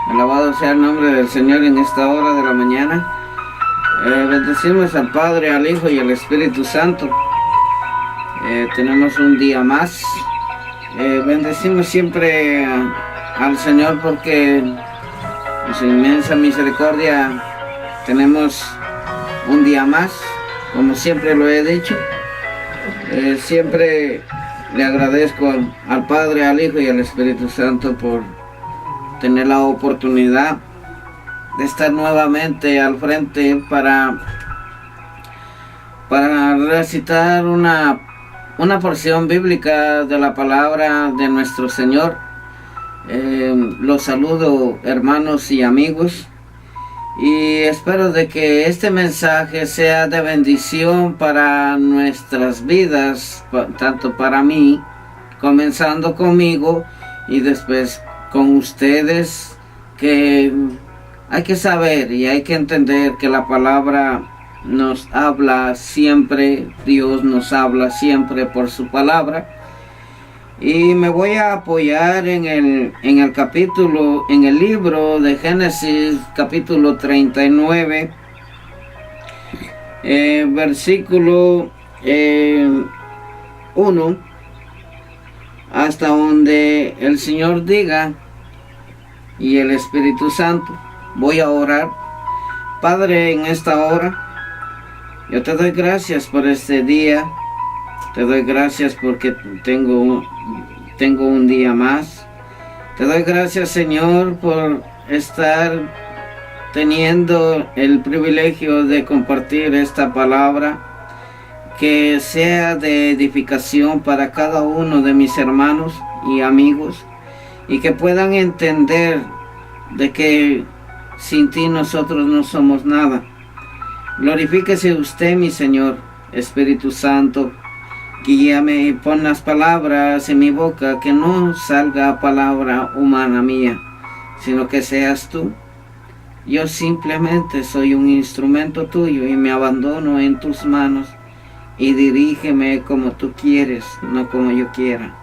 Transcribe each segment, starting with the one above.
Alabado sea el nombre del Señor en esta hora de la mañana. Bendecimos al Padre, al Hijo y al Espíritu Santo. Tenemos un día más. Bendecimos siempre al Señor porque en su inmensa misericordia tenemos un día más, como siempre lo he dicho. Siempre le agradezco al Padre, al Hijo y al Espíritu Santo por tener la oportunidad de estar nuevamente al frente para recitar una porción bíblica de la palabra de nuestro Señor. Los saludo, hermanos y amigos, y espero de que este mensaje sea de bendición para nuestras vidas, tanto para mí, comenzando conmigo, y después con ustedes, que hay que saber y hay que entender que la palabra nos habla siempre, Dios nos habla siempre por su palabra. Y me voy a apoyar en el libro de Génesis, capítulo 39, versículo 1, hasta donde el Señor diga, y el Espíritu Santo. Voy a orar. Padre, en esta hora, yo te doy gracias por este día. Te doy gracias porque tengo un día más. Te doy gracias, Señor, por estar teniendo el privilegio de compartir esta palabra, que sea de edificación para cada uno de mis hermanos y amigos, y que puedan entender de que sin ti nosotros no somos nada. Glorifíquese usted, mi Señor. Espíritu Santo, guíame y pon las palabras en mi boca, que no salga palabra humana mía, sino que seas tú. Yo simplemente soy un instrumento tuyo y me abandono en tus manos, y dirígeme como tú quieres, no como yo quiera.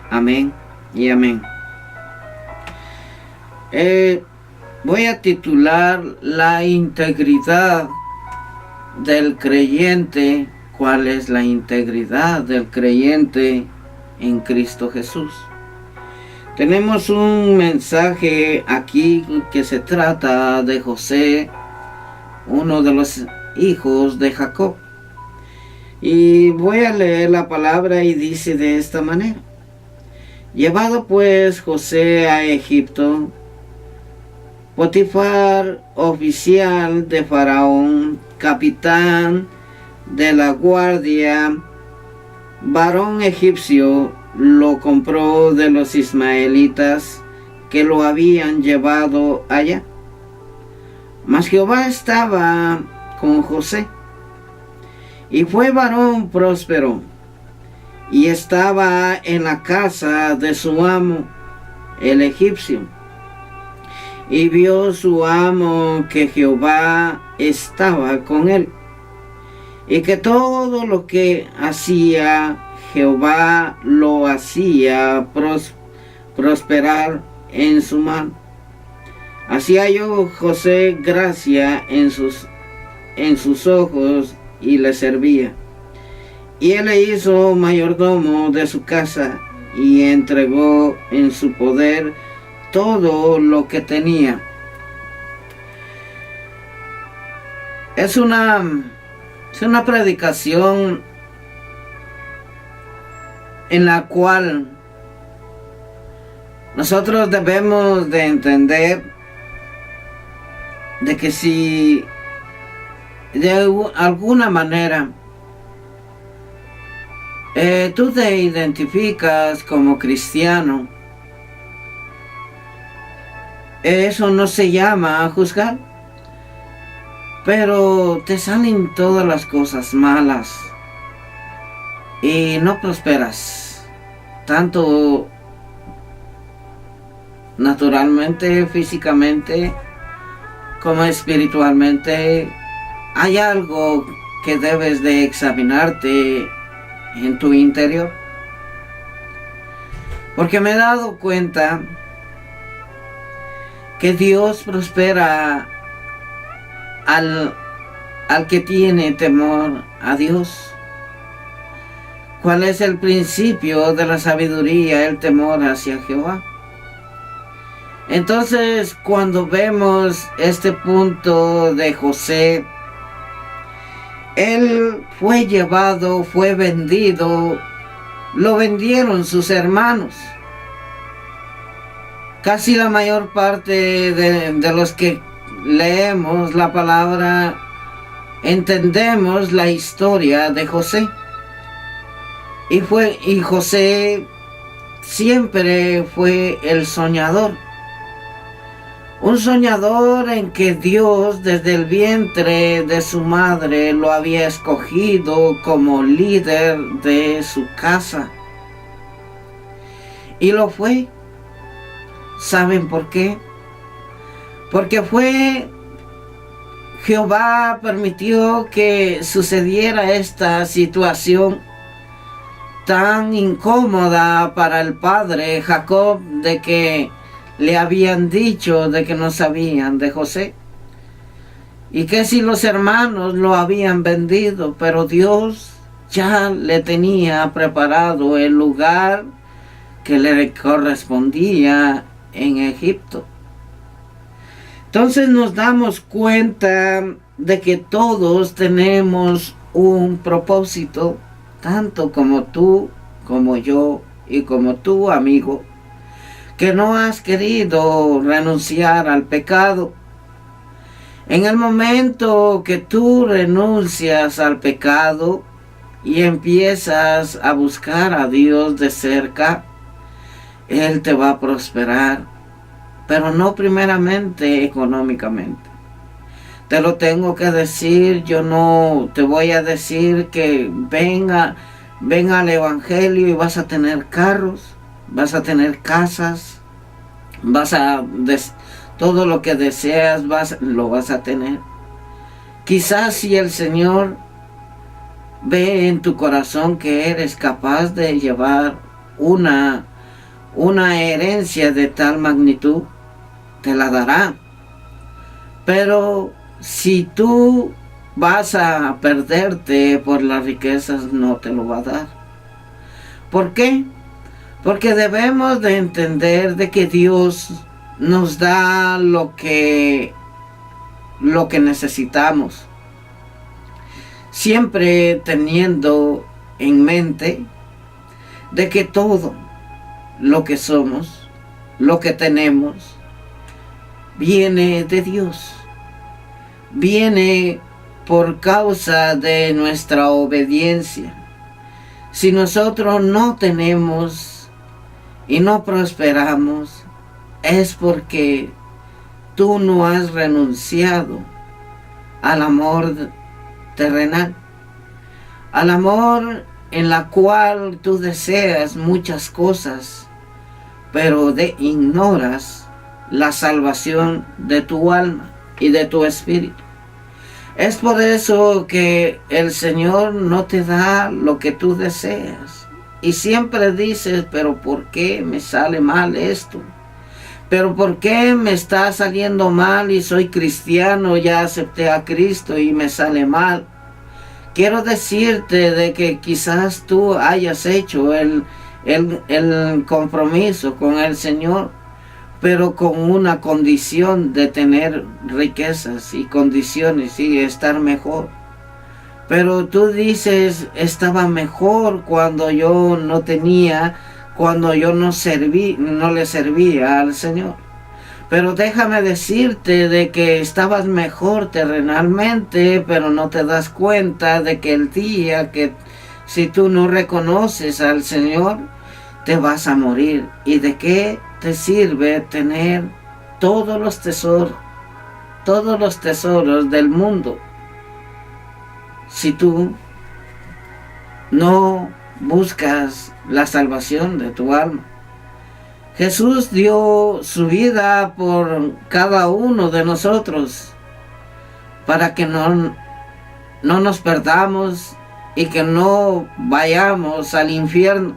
Amén y amén. Voy a titular la integridad del creyente. ¿Cuál es la integridad del creyente en Cristo Jesús? Tenemos un mensaje aquí que se trata de José, uno de los hijos de Jacob. Y voy a leer la palabra y dice de esta manera: Llevado pues José a Egipto, Potifar, oficial de Faraón, capitán de la guardia, varón egipcio, lo compró de los ismaelitas que lo habían llevado allá. Mas Jehová estaba con José, y fue varón próspero, y estaba en la casa de su amo, el egipcio. Y vio su amo que Jehová estaba con él, y que todo lo que hacía Jehová lo hacía prosperar en su mano. Así halló José gracia en sus ojos, y le servía. Y él le hizo mayordomo de su casa, y entregó en su poder todo lo que tenía. Es una predicación en la cual nosotros debemos de entender de que si de alguna manera tú te identificas como cristiano, eso no se llama juzgar, pero te salen todas las cosas malas y no prosperas, tanto naturalmente, físicamente, como espiritualmente. Hay algo que debes de examinarte en tu interior, porque me he dado cuenta que Dios prospera al que tiene temor a Dios. ¿Cuál es el principio de la sabiduría? El temor hacia Jehová. Entonces, cuando vemos este punto de José, él fue llevado, fue vendido, lo vendieron sus hermanos. Casi la mayor parte de los que leemos la palabra entendemos la historia de José. Y José siempre fue el soñador. Un soñador en que Dios desde el vientre de su madre lo había escogido como líder de su casa. Y lo fue. ¿Saben por qué? Porque Jehová permitió que sucediera esta situación tan incómoda para el padre Jacob, de que le habían dicho de que no sabían de José, y que si los hermanos lo habían vendido, pero Dios ya le tenía preparado el lugar que le correspondía en Egipto. Entonces nos damos cuenta de que todos tenemos un propósito, tanto como tú, como yo y como tú, amigo, que no has querido renunciar al pecado. En el momento que tú renuncias al pecado y empiezas a buscar a Dios de cerca, Él te va a prosperar, pero no primeramente económicamente. Te lo tengo que decir, yo no te voy a decir que ven al evangelio y vas a tener carros, vas a tener casas, todo lo que deseas lo vas a tener. Quizás si el Señor ve en tu corazón que eres capaz de llevar una herencia de tal magnitud, te la dará. Pero si tú vas a perderte por las riquezas, no te lo va a dar. ¿Por qué? Porque debemos de entender de que Dios nos da lo que necesitamos, siempre teniendo en mente de que todo lo que somos, lo que tenemos, viene de Dios, viene por causa de nuestra obediencia. Si nosotros no tenemos y no prosperamos, es porque tú no has renunciado al amor terrenal, al amor en la cual tú deseas muchas cosas, pero ignoras la salvación de tu alma y de tu espíritu. Es por eso que el Señor no te da lo que tú deseas. Y siempre dices, pero ¿por qué me sale mal esto? ¿Pero por qué me está saliendo mal y soy cristiano, ya acepté a Cristo y me sale mal? Quiero decirte de que quizás tú hayas hecho el compromiso con el Señor, pero con una condición de tener riquezas y condiciones y estar mejor. Pero tú dices, estaba mejor cuando yo no tenía, cuando yo no le servía al Señor. Pero déjame decirte de que estabas mejor terrenalmente, pero no te das cuenta de que el día que si tú no reconoces al Señor, te vas a morir. ¿Y de qué te sirve tener todos los tesoros del mundo, si tú no buscas la salvación de tu alma? Jesús dio su vida por cada uno de nosotros para que no nos perdamos y que no vayamos al infierno.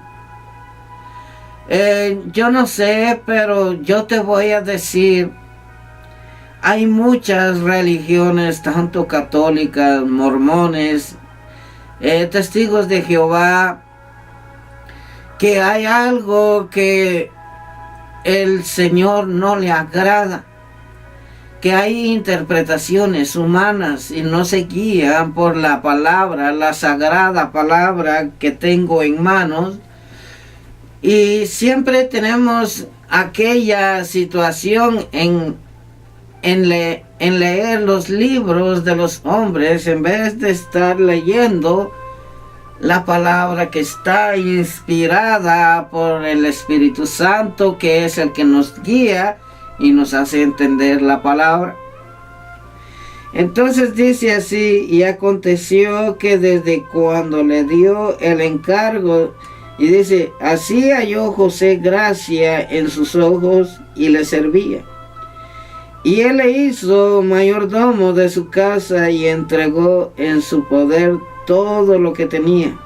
Yo no sé, pero yo te voy a decir hay muchas religiones, tanto católicas, mormones, testigos de Jehová, que hay algo que el Señor no le agrada, que hay interpretaciones humanas y no se guían por la palabra, la sagrada palabra que tengo en manos. Y siempre tenemos aquella situación en leer los libros de los hombres en vez de estar leyendo la palabra que está inspirada por el Espíritu Santo, que es el que nos guía y nos hace entender la palabra. Entonces dice así: y aconteció que desde cuando le dio el encargo, y dice, así halló José gracia en sus ojos y le servía. Y él le hizo mayordomo de su casa y entregó en su poder todo lo que tenía.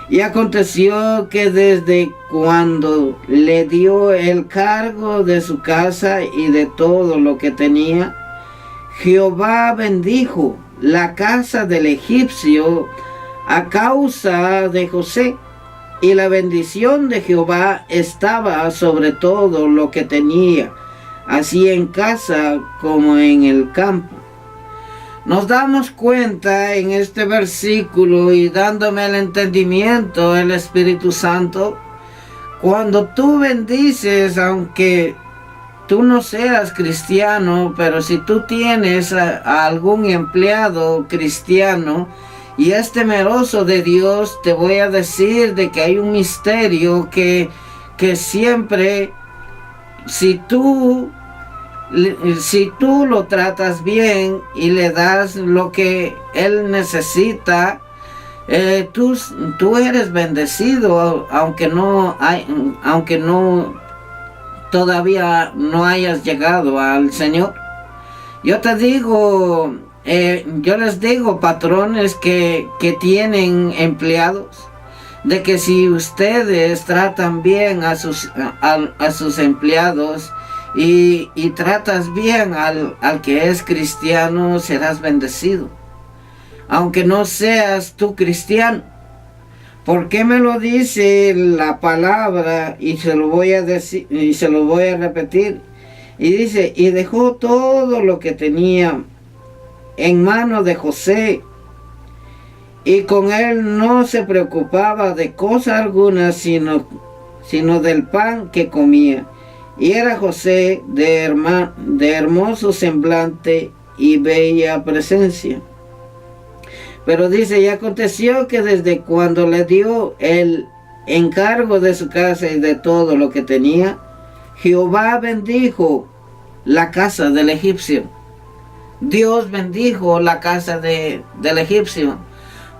Y aconteció que desde cuando le dio el cargo de su casa y de todo lo que tenía, Jehová bendijo la casa del egipcio a causa de José, y la bendición de Jehová estaba sobre todo lo que tenía, así en casa como en el campo. Nos damos cuenta en este versículo, y dándome el entendimiento el Espíritu Santo, cuando tú bendices, aunque tú no seas cristiano, pero si tú tienes a algún empleado cristiano y es temeroso de Dios, te voy a decir de que hay un misterio que siempre, si tú lo tratas bien y le das lo que él necesita, tú eres bendecido, aunque todavía no hayas llegado al Señor. Yo les digo, patrones que tienen empleados, de que si ustedes tratan bien a sus empleados, y tratas bien al que es cristiano, serás bendecido, aunque no seas tú cristiano. ¿Por qué me lo dice la palabra? Y se lo voy a decir, y se lo voy a repetir. Y dice, y dejó todo lo que tenía en mano de José, y con él no se preocupaba de cosa alguna, sino del pan que comía. Y era José de hermoso semblante y bella presencia. Pero dice, y aconteció que desde cuando le dio el encargo de su casa y de todo lo que tenía, Jehová bendijo la casa del egipcio. Dios bendijo la casa del egipcio.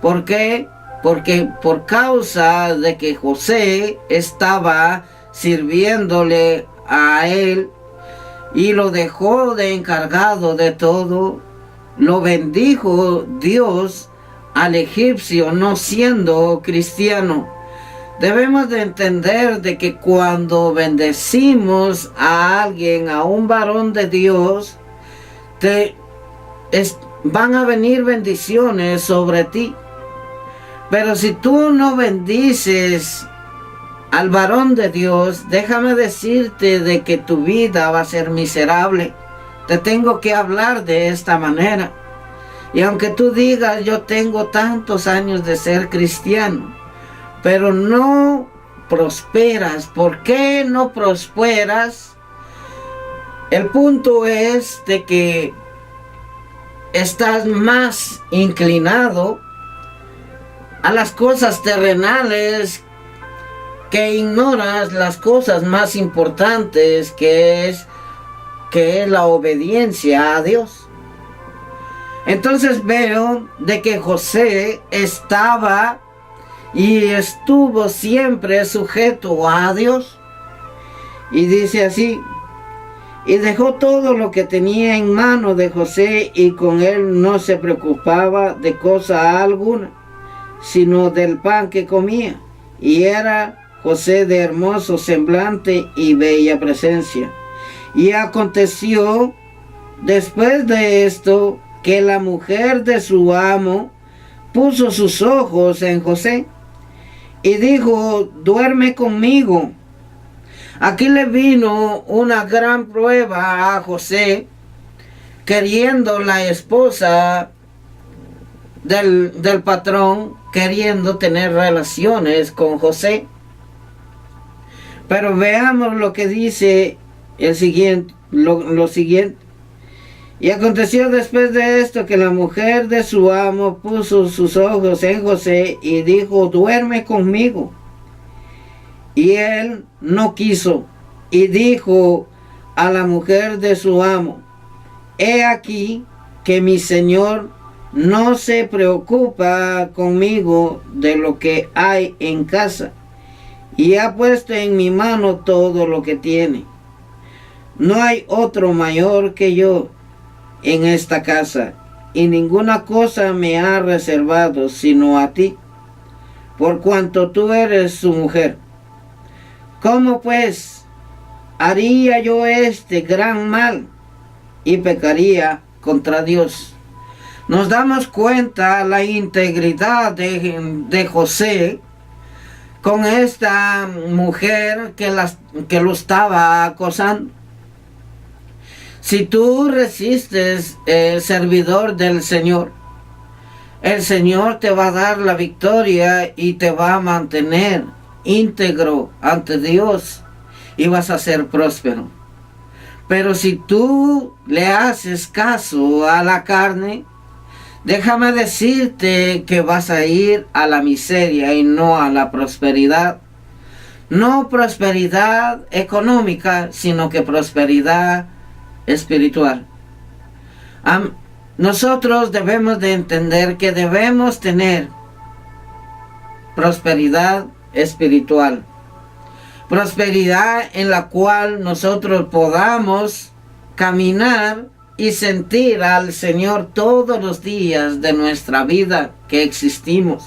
¿Por qué? Porque por causa de que José estaba sirviéndole a él y lo dejó de encargado de todo, lo bendijo Dios al egipcio, no siendo cristiano. Debemos de entender de que cuando bendecimos a alguien, a un varón de Dios, van a venir bendiciones sobre ti. Pero si tú no bendices al varón de Dios, déjame decirte de que tu vida va a ser miserable. Te tengo que hablar de esta manera. Y aunque tú digas, yo tengo tantos años de ser cristiano, pero no prosperas. ¿Por qué no prosperas? El punto es de que estás más inclinado a las cosas terrenales, que ignoras las cosas más importantes, que es la obediencia a Dios. Entonces veo de que José estaba y estuvo siempre sujeto a Dios. Y dice así, y dejó todo lo que tenía en mano de José, y con él no se preocupaba de cosa alguna, sino del pan que comía. Y era José de hermoso semblante y bella presencia. Y aconteció después de esto, que la mujer de su amo puso sus ojos en José y dijo, duerme conmigo. Aquí le vino una gran prueba a José, queriendo la esposa del patrón, queriendo tener relaciones con José. Pero veamos lo que dice el siguiente, lo siguiente. Y aconteció después de esto que la mujer de su amo puso sus ojos en José y dijo, duerme conmigo. Y él no quiso y dijo a la mujer de su amo, he aquí que mi señor no se preocupa conmigo de lo que hay en casa y ha puesto en mi mano todo lo que tiene. No hay otro mayor que yo en esta casa, y ninguna cosa me ha reservado sino a ti, por cuanto tú eres su mujer. ¿Cómo pues haría yo este gran mal y pecaría contra Dios? Nos damos cuenta la integridad de José con esta mujer que lo estaba acosando. Si tú resistes, servidor del Señor, el Señor te va a dar la victoria y te va a mantener íntegro ante Dios y vas a ser próspero. Pero si tú le haces caso a la carne, déjame decirte que vas a ir a la miseria y no a la prosperidad. No prosperidad económica, sino que prosperidad espiritual. Nosotros debemos de entender que debemos tener prosperidad espiritual. Prosperidad en la cual nosotros podamos caminar y sentir al Señor todos los días de nuestra vida que existimos.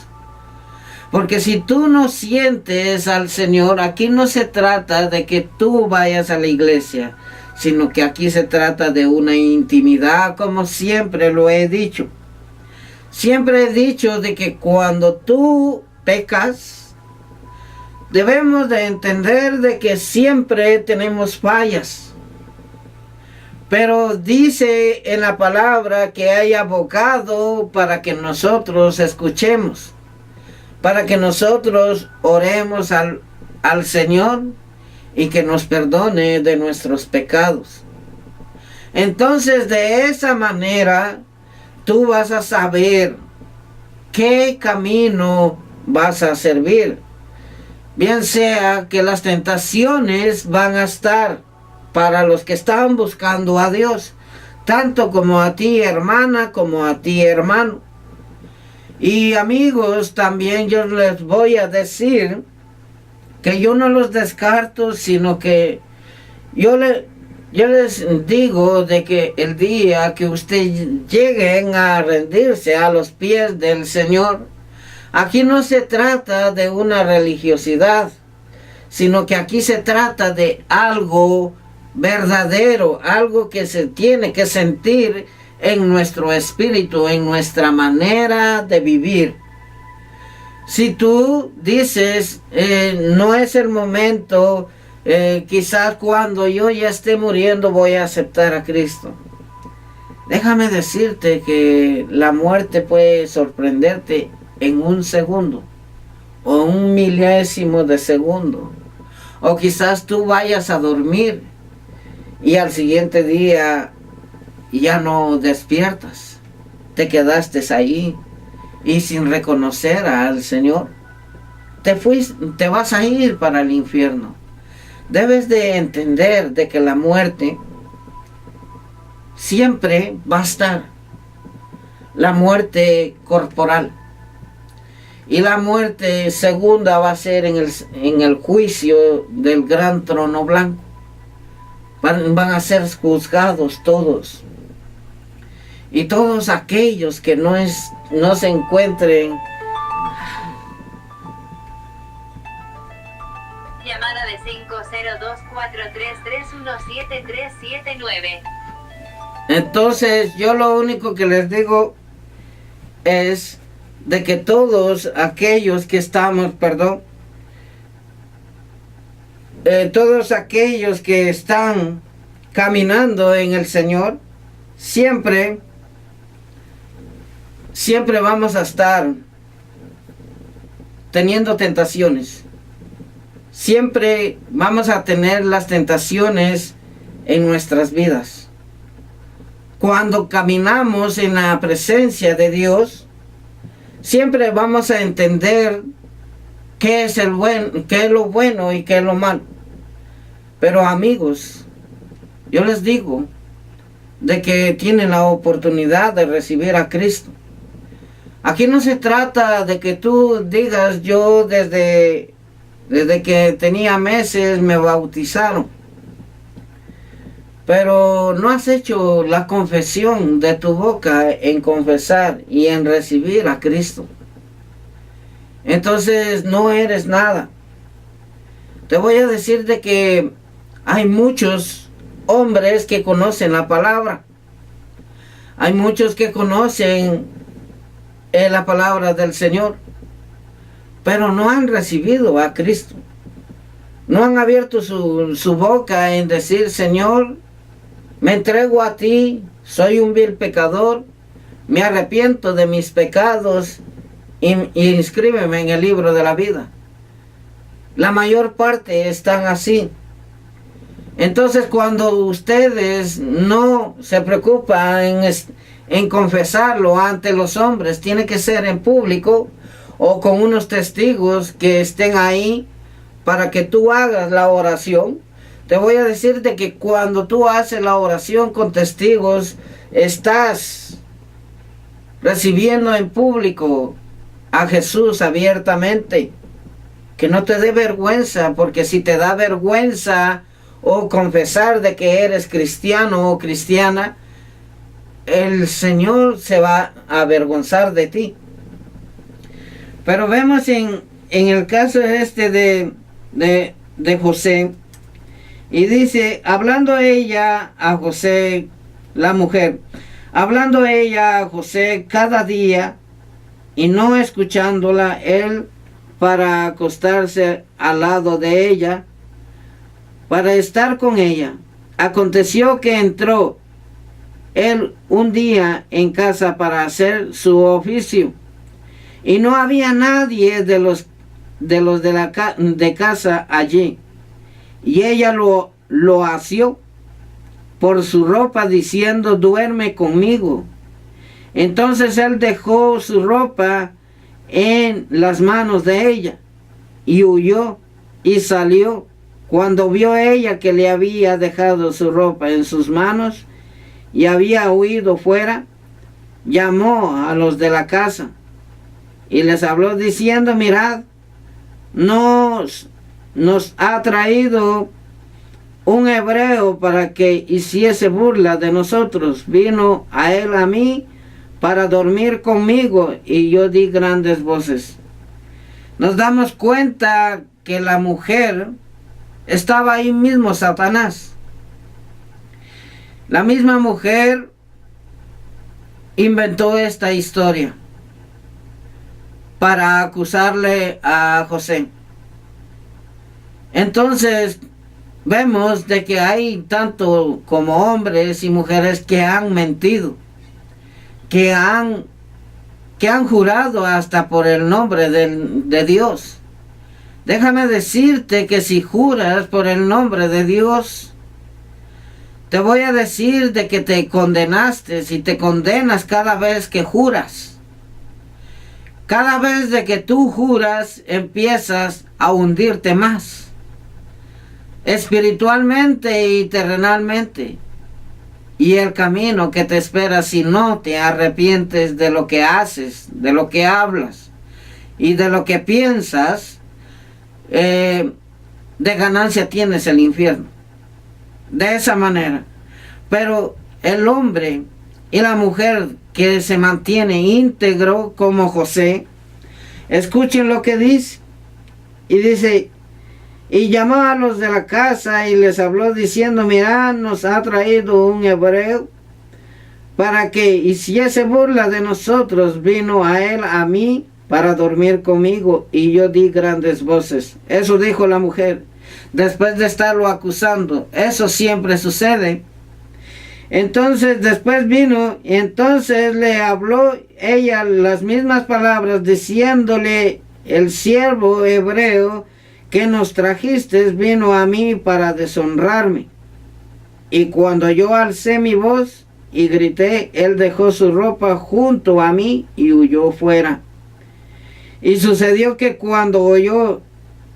Porque si tú no sientes al Señor, aquí no se trata de que tú vayas a la iglesia, sino que aquí se trata de una intimidad, como siempre lo he dicho. Siempre he dicho de que cuando tú pecas, debemos de entender de que siempre tenemos fallas. Pero dice en la palabra que hay abogado para que nosotros escuchemos, para que nosotros oremos al Señor y que nos perdone de nuestros pecados. Entonces, de esa manera, tú vas a saber qué camino vas a servir. Bien sea que las tentaciones van a estar para los que están buscando a Dios, tanto como a ti, hermana, como a ti, hermano. Y amigos, también yo les voy a decir que yo no los descarto, sino que yo les digo de que el día que ustedes lleguen a rendirse a los pies del Señor, aquí no se trata de una religiosidad, sino que aquí se trata de algo verdadero, algo que se tiene que sentir en nuestro espíritu, en nuestra manera de vivir. Si tú dices, no es el momento, quizás cuando yo ya esté muriendo voy a aceptar a Cristo. Déjame decirte que la muerte puede sorprenderte en un segundo, o un milésimo de segundo. O quizás tú vayas a dormir y al siguiente día ya no despiertas. Te quedaste ahí. Y sin reconocer al Señor, te vas a ir para el infierno. Debes de entender de que la muerte siempre va a estar. La muerte corporal. Y la muerte segunda va a ser en el juicio del gran trono blanco. Van a ser juzgados todos. Y todos aquellos que no se encuentren. Llamada de 502-433-17379. Entonces yo lo único que les digo es de que todos aquellos que estamos, todos aquellos que están caminando en el Señor, siempre vamos a estar teniendo tentaciones. Siempre vamos a tener las tentaciones en nuestras vidas. Cuando caminamos en la presencia de Dios, siempre vamos a entender qué es lo bueno y qué es lo malo. Pero amigos, yo les digo de que tienen la oportunidad de recibir a Cristo. Aquí no se trata de que tú digas, yo desde que tenía meses me bautizaron, pero no has hecho la confesión de tu boca en confesar y en recibir a Cristo. Entonces no eres nada. Te voy a decir de que hay muchos hombres que conocen la palabra. Hay muchos que conocen la palabra del Señor, pero no han recibido a Cristo. No han abierto su boca en decir, Señor, me entrego a ti, soy un vil pecador, me arrepiento de mis pecados y inscríbeme en el libro de la vida. La mayor parte están así. Entonces cuando ustedes no se preocupan en confesarlo ante los hombres, tiene que ser en público o con unos testigos que estén ahí para que tú hagas la oración. Te voy a decir de que cuando tú haces la oración con testigos, estás recibiendo en público a Jesús abiertamente. Que no te dé vergüenza, porque si te da vergüenza o confesar de que eres cristiano o cristiana, el Señor se va a avergonzar de ti. Pero vemos en el caso de José, y dice, hablando ella a José, la mujer, hablando ella a José cada día, y no escuchándola él para acostarse al lado de ella, para estar con ella. Aconteció que entró él un día en casa para hacer su oficio, y no había nadie de los de casa allí, y ella lo asió por su ropa, diciendo, duerme conmigo. Entonces él dejó su ropa en las manos de ella y huyó y salió. Cuando vio ella que le había dejado su ropa en sus manos y había huido fuera, llamó a los de la casa y les habló diciendo, mirad, nos ha traído un hebreo para que hiciese burla de nosotros. Vino a él a mí para dormir conmigo y yo di grandes voces. Nos damos cuenta que la mujer estaba ahí mismo, Satanás. La misma mujer inventó esta historia para acusarle a José. Entonces vemos de que hay tanto como hombres y mujeres que han mentido, que han jurado hasta por el nombre de Dios. Déjame decirte que si juras por el nombre de Dios, te voy a decir de que te condenaste y te condenas cada vez que juras. Cada vez de que tú juras, empiezas a hundirte más, espiritualmente y terrenalmente. Y el camino que te espera si no te arrepientes de lo que haces, de lo que hablas y de lo que piensas, de ganancia tienes el infierno. De esa manera. Pero el hombre y la mujer que se mantiene íntegro como José, escuchen lo que dice. Y dice, y llamó a los de la casa y les habló diciendo, mirad, nos ha traído un hebreo para que hiciese burla de nosotros, vino a él a mí para dormir conmigo, y yo di grandes voces. Eso dijo la mujer, después de estarlo acusando. Eso siempre sucede. Entonces después vino, y entonces le habló ella las mismas palabras, diciéndole: el siervo hebreo que nos trajiste vino a mí para deshonrarme. Y cuando yo alcé mi voz y grité, él dejó su ropa junto a mí y huyó fuera. Y sucedió que cuando oyó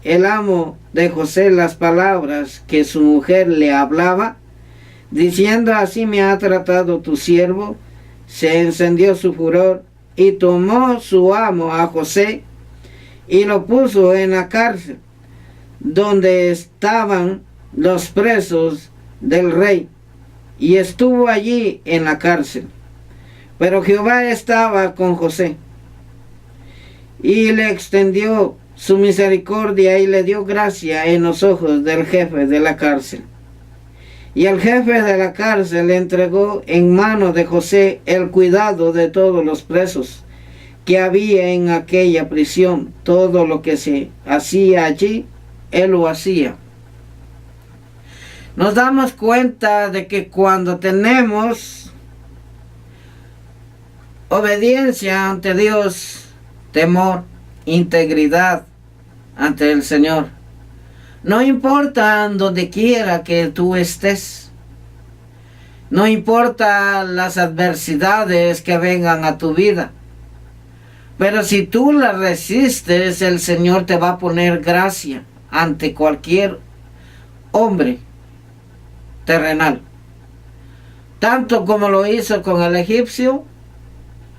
el amo de José las palabras que su mujer le hablaba, diciendo: así me ha tratado tu siervo, se encendió su furor, y tomó su amo a José y lo puso en la cárcel, donde estaban los presos del rey, y estuvo allí en la cárcel. Pero Jehová estaba con José, y le extendió su misericordia y le dio gracia en los ojos del jefe de la cárcel. Y el jefe de la cárcel le entregó en mano de José el cuidado de todos los presos que había en aquella prisión. Todo lo que se hacía allí, él lo hacía. Nos damos cuenta de que cuando tenemos obediencia ante Dios, temor, integridad ante el Señor, no importa donde quiera que tú estés, no importa las adversidades que vengan a tu vida, pero si tú las resistes, el Señor te va a poner gracia ante cualquier hombre terrenal. Tanto como lo hizo con el egipcio,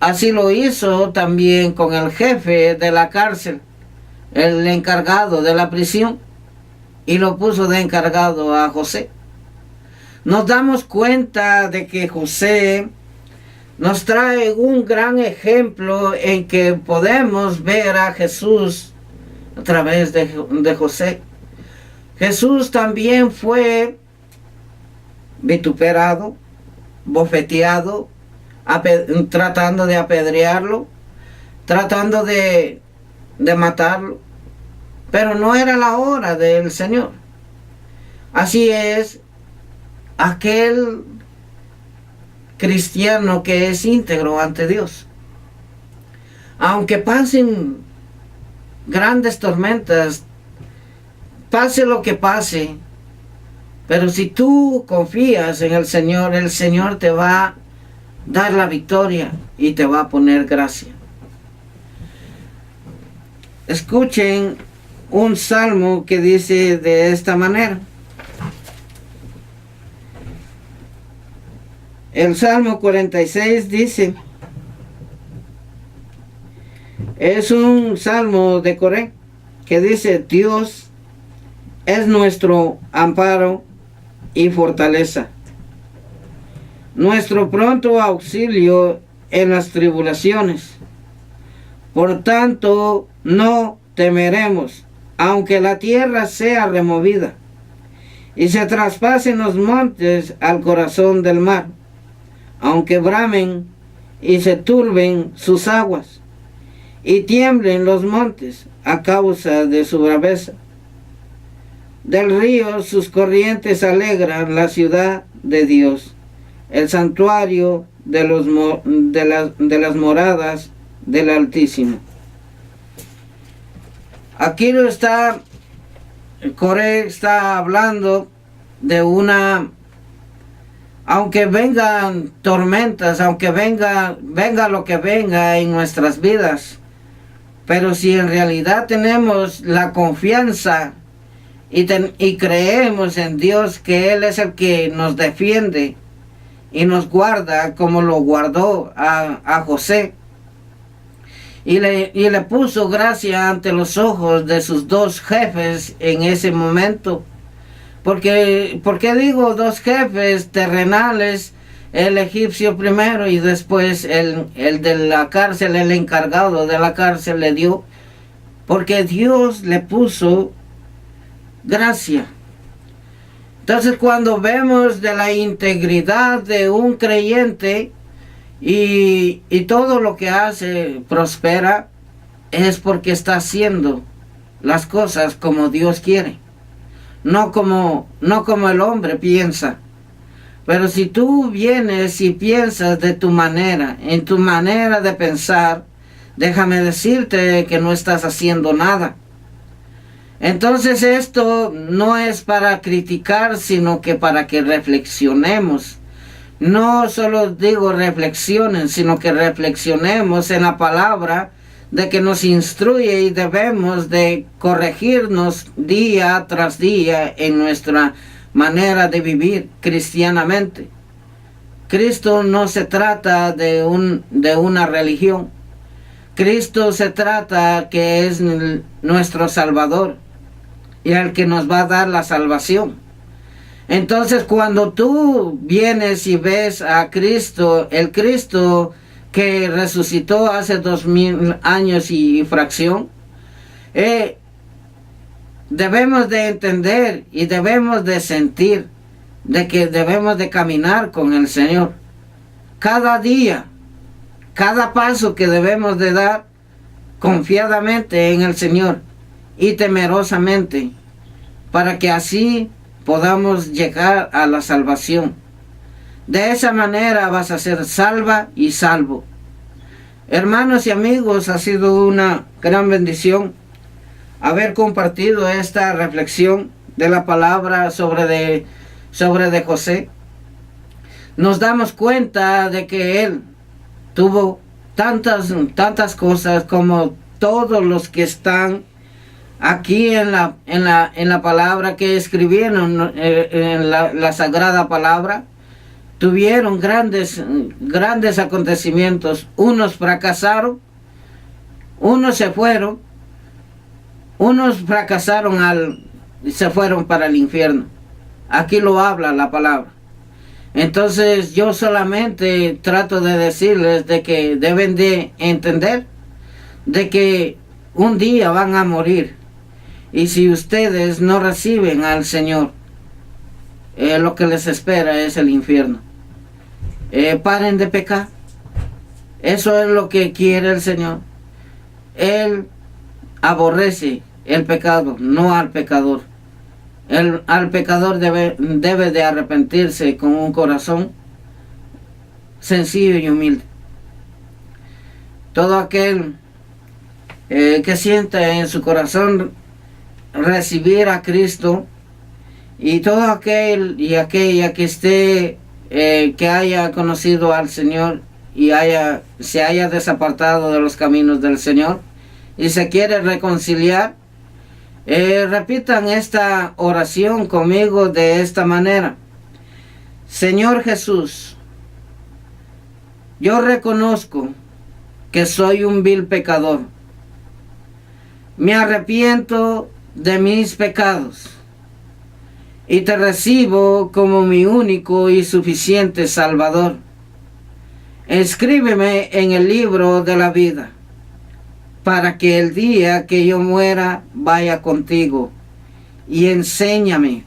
así lo hizo también con el jefe de la cárcel, el encargado de la prisión, y lo puso de encargado a José. Nos damos cuenta de que José nos trae un gran ejemplo en que podemos ver a Jesús a través de José. Jesús también fue vituperado, bofeteado, tratando de apedrearlo, tratando de matarlo, pero no era la hora del Señor. Así es aquel cristiano que es íntegro ante Dios. Aunque pasen grandes tormentas, pase lo que pase, pero si tú confías en el Señor te va a dar la victoria y te va a poner gracia. Escuchen un salmo que dice de esta manera. El Salmo 46 dice, es un salmo de Coré, que dice: Dios es nuestro amparo y fortaleza, nuestro pronto auxilio en las tribulaciones. Por tanto, no temeremos, aunque la tierra sea removida y se traspasen los montes al corazón del mar, aunque bramen y se turben sus aguas y tiemblen los montes a causa de su braveza. Del río sus corrientes alegran la ciudad de Dios, el santuario de las moradas del Altísimo. Aquí Coré está hablando de aunque vengan tormentas, aunque venga lo que venga en nuestras vidas, pero si en realidad tenemos la confianza y creemos en Dios, que Él es el que nos defiende y nos guarda, como lo guardó a José, y le puso gracia ante los ojos de sus dos jefes en ese momento. ¿Por qué digo dos jefes terrenales? El egipcio primero y después el de la cárcel, el encargado de la cárcel le dio, porque Dios le puso gracia. Entonces, cuando vemos de la integridad de un creyente, y todo lo que hace prospera, es porque está haciendo las cosas como Dios quiere, no como el hombre piensa. Pero si tú vienes y piensas de tu manera, en tu manera de pensar, déjame decirte que no estás haciendo nada. Entonces esto no es para criticar, sino que para que reflexionemos. No solo digo reflexionen, sino que reflexionemos en la palabra de que nos instruye y debemos de corregirnos día tras día en nuestra manera de vivir cristianamente. Cristo no se trata de una religión. Cristo se trata que es nuestro Salvador y el que nos va a dar la salvación. Entonces, cuando tú vienes y ves a Cristo, el Cristo que resucitó hace 2000 años y fracción, debemos de entender y debemos de sentir de que debemos de caminar con el Señor. Cada día, cada paso que debemos de dar confiadamente en el Señor y temerosamente, para que así podamos llegar a la salvación. De esa manera vas a ser salva y salvo. Hermanos y amigos, ha sido una gran bendición haber compartido esta reflexión de la palabra sobre de José. Nos damos cuenta de que él tuvo tantas cosas como todos los que están aquí en la palabra que escribieron en la sagrada palabra. Tuvieron grandes acontecimientos. Unos fracasaron, unos se fueron, unos fracasaron se fueron para el infierno. Aquí lo habla la palabra. Entonces yo solamente trato de decirles de que deben de entender de que un día van a morir. Y si ustedes no reciben al Señor, lo que les espera es el infierno. Paren de pecar. Eso es lo que quiere el Señor. Él aborrece el pecado, no al pecador. Al pecador debe de arrepentirse con un corazón sencillo y humilde. Todo aquel que sienta en su corazón recibir a Cristo, y todo aquel y aquella que esté que haya conocido al Señor y se haya desapartado de los caminos del Señor y se quiere reconciliar, repitan esta oración conmigo de esta manera. Señor Jesús, yo reconozco que soy un vil pecador. Me arrepiento de mis pecados y te recibo como mi único y suficiente Salvador. Escríbeme en el libro de la vida, para que el día que yo muera vaya contigo, y enséñame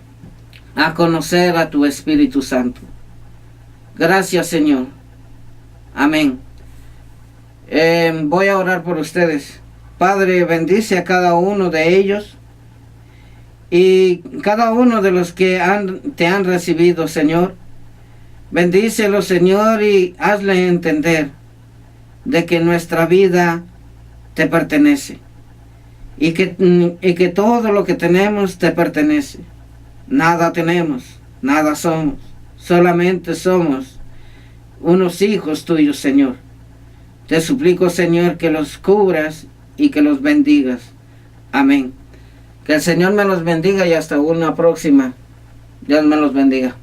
a conocer a tu Espíritu Santo. Gracias, Señor. Amén. Voy a orar por ustedes. Padre, bendice a cada uno de ellos y cada uno de los que te han recibido, Señor. Bendícelo, Señor, y hazle entender de que nuestra vida te pertenece y que todo lo que tenemos te pertenece. Nada tenemos, nada somos, solamente somos unos hijos tuyos, Señor. Te suplico, Señor, que los cubras y que los bendigas. Amén. Que el Señor me los bendiga y hasta una próxima. Dios me los bendiga.